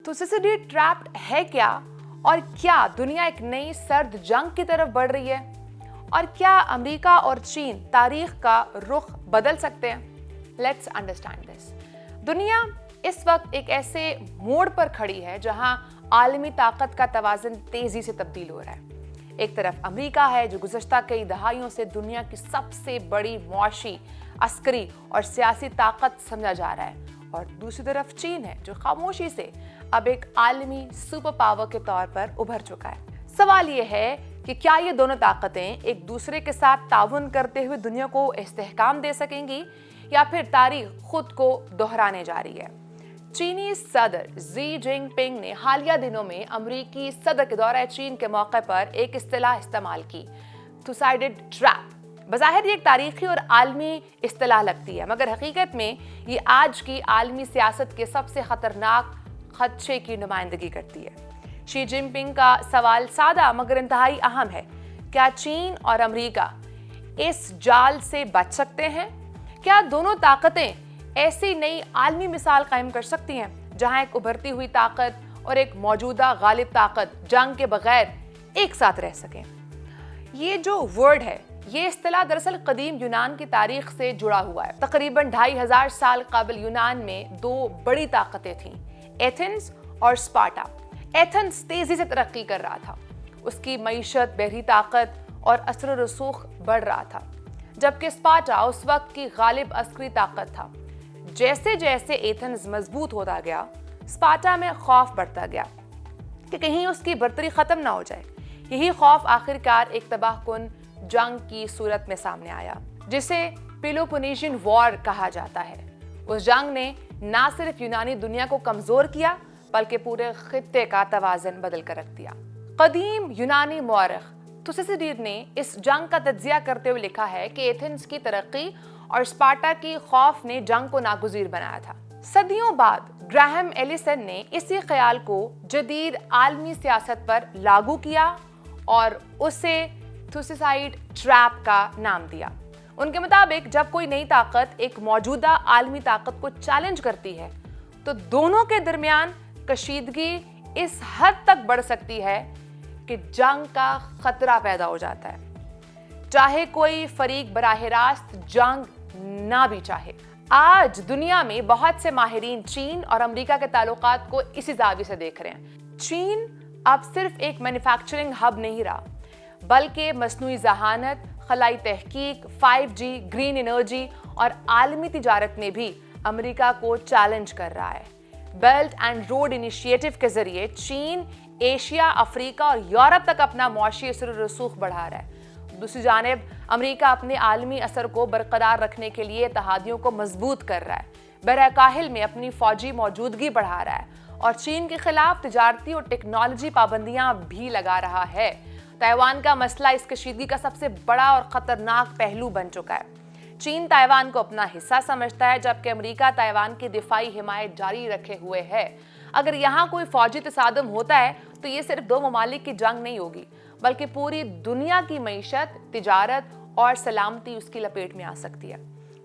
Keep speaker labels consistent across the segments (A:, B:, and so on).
A: थुसिसिडी trapped है क्या, और क्या दुनिया एक नई सर्द जंग की तरफ बढ़ रही है, और क्या अमेरिका और चीन तारीख का रुख बदल सकते हैं? Let's understand this. दुनिया इस वक्त एक ऐसे मोड़ पर खड़ी है जहां आलमी ताकत का तवाज़ुन तेजी से तब्दील हो रहा है। एक तरफ अमेरिका है जो गुज़श्ता कई दहाइयों से दुनिया की सबसे बड़ी मुआशी, अस्करी और सियासी ताकत समझा जा रहा है, और दूसरी तरफ चीन है जो खामोशी से अब एक आलमी सुपर पावर के तौर पर उभर चुका है। सवाल ये है कि क्या ये दोनों ताकतें एक दूसरे के साथ ताउन करते हुए दुनिया को इस्तेहकाम दे सकेंगी, या फिर तारीख खुद को दोहराने जा रही है? चीनी सदर जी जिनपिंग ने हालिया दिनों में अमेरिकी सदर के दौरे चीन के मौके पर एक इस्तिलाह इस्तेमाल की, थुसिसिडी ट्रैप। बज़ाहिर ये एक तारीखी और आलमी इस्तिलाह लगती है, मगर हकीकत में ये आज की आलमी सियासत के सबसे खतरनाक खदशे की नुमाइंदगी करती है। शी जिनपिंग का सवाल सादा मगर इंतहाई अहम है, क्या चीन और अमेरिका इस जाल से बच सकते हैं? क्या दोनों ताकतें ऐसी नई आलमी मिसाल कायम कर सकती हैं जहां एक उभरती हुई ताकत और एक मौजूदा गालिब ताकत जंग के बगैर एक साथ रह सकें? ये जो वर्ड है, ये इस्तिलाह दरअसल कदीम यूनान की तारीख से जुड़ा हुआ है। तकरीबन 2500 साल कबल यूनान में दो बड़ी ताकतें थीं, एथेंस और स्पार्टा। एथेंस तेजी से तरक्की कर रहा था, उसकी मईशत, बहरी ताकत और असर रसूख बढ़ रहा था, जबकि स्पार्टा उस वक्त की गालिब अस्करी ताकत था। जैसे जैसे एथेंस मजबूत होता गया, स्पार्टा में खौफ बढ़ता गया कि कहीं उसकी बर्तरी खत्म ना हो जाए। यही खौफ आखिरकार एक तबाहकुन जंग की सूरत में सामने आया, जिसे पेलोपोनेशियन वॉर कहा जाता है। उस जंग ने ना सिर्फ यूनानी दुनिया को कमजोर किया, बल्कि पूरे खित्ते का तवाज़ुन बदल कर रख दिया। कदीम यूनानी मौरख थुसिसिडी ने इस जंग का तज्जिया करते हुए लिखा है कि एथेंस की तरक्की और स्पार्टा की खौफ ने जंग को नागुज़ीर बनाया था। सदियों बाद ग्राहम एलिसन ने इसी ख्याल को जदीद आलमी सियासत पर लागू किया और उसे थुसिसाइड ट्रैप का नाम दिया। उनके मुताबिक जब कोई नई ताकत एक मौजूदा आलमी ताकत को चैलेंज करती है, तो दोनों के दरमियान कशीदगी इस हद तक बढ़ सकती है कि जंग का खतरा पैदा हो जाता है, चाहे कोई फरीक बराह रास्त जंग ना भी चाहे। आज दुनिया में बहुत से माहिरीन चीन और अमेरिका के ताल्लुकात को इसी जाविये से देख रहे हैं। चीन अब सिर्फ एक मैन्युफैक्चरिंग हब नहीं रहा, बल्कि मसनूई ज़हानत, खलाई तहकीक, 5G, ग्रीन एनर्जी और आलमी तिजारत में भी अमेरिका को चैलेंज कर रहा है। बेल्ट एंड रोड इनिशिएटिव के जरिए चीन एशिया, अफ्रीका और यूरोप तक अपना मुआशी असर रसूख बढ़ा रहा है। दूसरी जानिब अमेरिका अपने आलमी असर को बरकरार रखने के लिए इत्तेहादियों को मजबूत कर रहा है, बहर-ए-काहिल में अपनी फौजी मौजूदगी बढ़ा रहा है और चीन के खिलाफ तिजारती और टेक्नोलॉजी पाबंदियां भी लगा रहा है। ताइवान का मसला इस कशीदगी का सबसे बड़ा और खतरनाक पहलू बन चुका है। चीन ताइवान को अपना हिस्सा समझता है, जबकि अमेरिका ताइवान की दिफाई हिमायत जारी रखे हुए है। अगर यहाँ कोई फौजी तसादम होता है तो ये सिर्फ दो ममालिक की जंग नहीं होगी, बल्कि पूरी दुनिया की मईशत, तिजारत और सलामती उसकी लपेट में आ सकती है।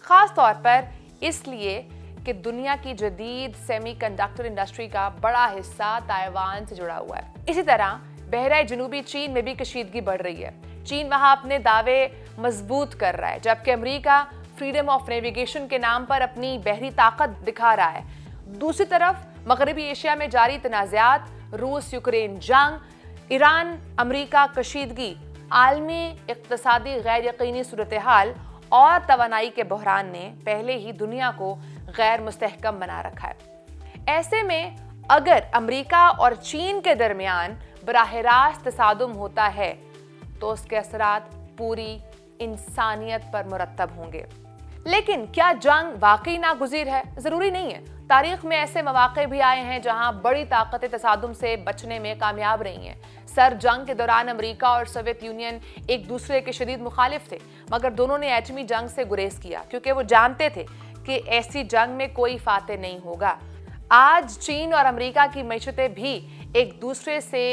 A: खास तौर पर इसलिए कि दुनिया की जदीद सेमीकंडक्टर इंडस्ट्री का बड़ा हिस्सा ताइवान से जुड़ा हुआ है। इसी तरह बहरा जनूबी चीन में भी कशीदगी बढ़ रही है। चीन वहां अपने दावे मजबूत कर रहा है, जबकि अमेरिका फ्रीडम ऑफ नेविगेशन के नाम पर अपनी बहरी ताकत दिखा रहा है। दूसरी तरफ मगरबी एशिया में जारी तनाज़ात, रूस यूक्रेन जंग, ईरान अमेरिका कशीदगी, आलमी इक्तसादी गैर यकीनी सूरत हाल और तवानाई के बहरान ने पहले ही दुनिया को गैर मुस्तहकम बना रखा है। ऐसे में अगर अमेरिका और चीन के दरमियान बराह रास्त तसादुम होता है तो उसके असरात पूरी इंसानियत पर मुरत्तब होंगे। लेकिन क्या जंग वाकई नागुज़ीर है? जरूरी नहीं है। तारीख में ऐसे मौके भी आए हैं जहां बड़ी ताकतें तसादुम से बचने में कामयाब रही हैं। सर जंग के दौरान अमेरिका और सोवियत यूनियन एक दूसरे के शदीद मुखालिफ थे, मगर दोनों ने एटमी जंग से गुरेज किया क्योंकि वो जानते थे कि ऐसी जंग में कोई फातेह नहीं होगा। आज चीन और अमेरिका की मईशतें भी एक दूसरे से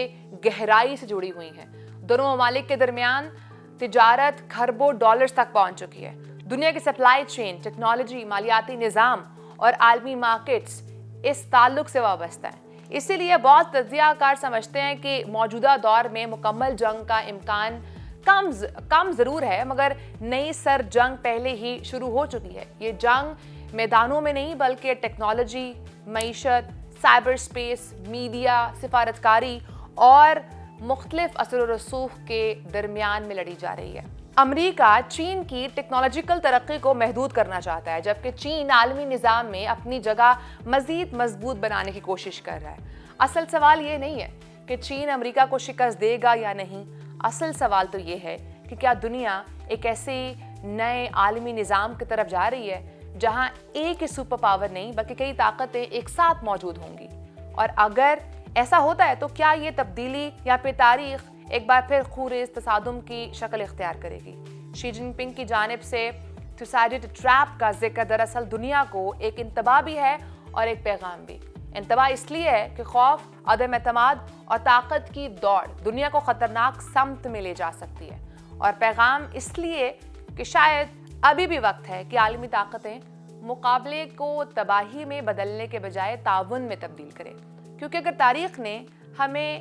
A: गहराई से जुड़ी हुई हैं। दोनों ममालिक के दरमियान तिजारत खरबों डॉलर्स तक पहुंच चुकी है। दुनिया की सप्लाई चेन, टेक्नोलॉजी, मालियाती निज़ाम और आलमी मार्केट्स इस ताल्लुक से वाबस्ता है। اسی لیے بہت تجزیہ کار سمجھتے ہیں کہ موجودہ دور میں مکمل جنگ کا امکان کم ضرور ہے، مگر نئی سر جنگ پہلے ہی شروع ہو چکی ہے۔ یہ جنگ میدانوں میں نہیں بلکہ ٹیکنالوجی، معیشت، سائبر سپیس، میڈیا، سفارتکاری اور مختلف اثر و رسوخ کے درمیان میں لڑی جا رہی ہے۔ امریکہ چین کی ٹیکنالوجیکل ترقی کو محدود کرنا چاہتا ہے، جبکہ چین عالمی نظام میں اپنی جگہ مزید مضبوط بنانے کی کوشش کر رہا ہے۔ اصل سوال یہ نہیں ہے کہ چین امریکہ کو شکست دے گا یا نہیں، اصل سوال تو یہ ہے کہ کیا دنیا ایک ایسے نئے عالمی نظام کی طرف جا رہی ہے جہاں ایک ہی سپر پاور نہیں بلکہ کئی طاقتیں ایک ساتھ موجود ہوں گی، اور اگر ایسا ہوتا ہے تو کیا یہ تبدیلی یا پھر تاریخ ایک بار پھر خونریز تصادم کی شکل اختیار کرے گی؟ شی جن پنگ کی جانب سے تھوسائیڈڈ ٹریپ کا ذکر دراصل دنیا کو ایک انتباہ بھی ہے اور ایک پیغام بھی۔ انتباہ اس لیے ہے کہ خوف، عدم اعتماد اور طاقت کی دوڑ دنیا کو خطرناک سمت میں لے جا سکتی ہے، اور پیغام اس لیے کہ شاید ابھی بھی وقت ہے کہ عالمی طاقتیں مقابلے کو تباہی میں بدلنے کے بجائے تعاون میں تبدیل کریں، کیونکہ اگر تاریخ نے ہمیں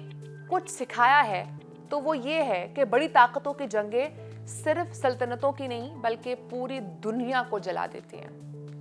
A: کچھ سکھایا ہے تو وہ یہ ہے کہ بڑی طاقتوں کی جنگیں صرف سلطنتوں کی نہیں بلکہ پوری دنیا کو جلا دیتی ہیں۔